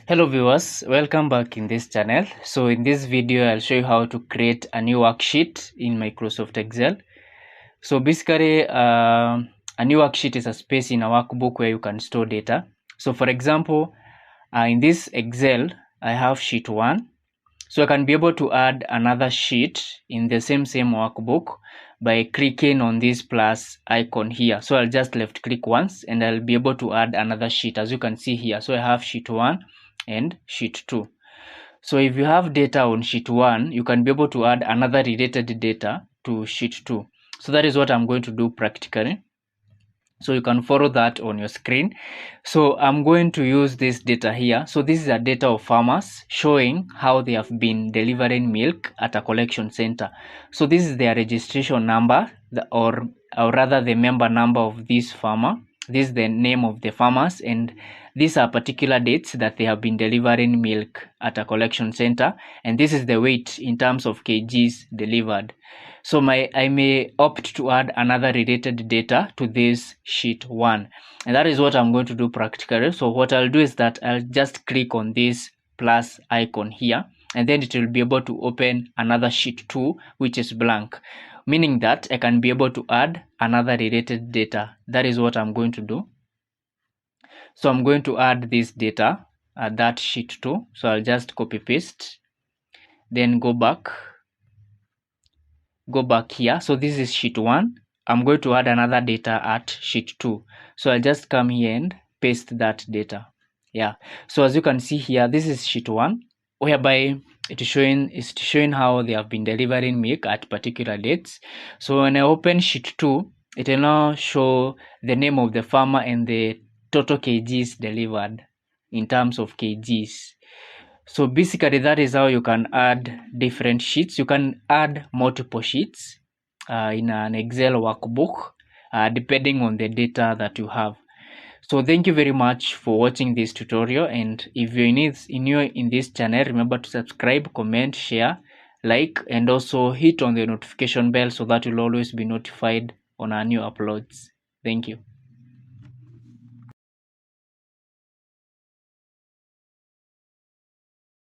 Hello viewers, welcome back in this channel. So in this video I'll show you how to create a new worksheet in Microsoft Excel. So basically a new worksheet is a space in a workbook where you can store data. So for example, in this Excel I have sheet 1. So I can be able to add another sheet in the same workbook by clicking on this plus icon here. So I'll just left click once and I'll be able to add another sheet, as you can see here. So I have sheet 1 and sheet 2. So if you have data on sheet 1, you can be able to add another related data to sheet 2. So that is what I'm going to do practically. So you can follow that on your screen. So I'm going to use this data here. So this is a data of farmers showing how they have been delivering milk at a collection center. So this is their registration number, or rather the member number of this farmer. This is the name of the farmers, and these are particular dates that they have been delivering milk at a collection center, and this is the weight in terms of kgs delivered. So I may opt to add another related data to this sheet 1, and that is what I'm going to do practically. So what I'll do is that I'll just click on this plus icon here, and then it will be able to open another sheet 2 which is blank, meaning that I can be able to add another related data. That is what I'm going to do. So I'm going to add this data at that sheet 2. So I'll just copy paste, then go back here. So this is sheet 1. I'm going to add another data at sheet 2. So I'll just come here and paste that data. Yeah. So as you can see here, this is sheet 1, whereby it is showing how they have been delivering milk at particular dates. So when I open sheet 2, it will now show the name of the farmer and the total kgs delivered in terms of kgs. So basically that is how you can add different sheets. You can add multiple sheets in an Excel workbook depending on the data that you have. So thank you very much for watching this tutorial, and if you're in this channel, remember to subscribe, comment, share, like, and also hit on the notification bell so that you'll always be notified on our new uploads. Thank you.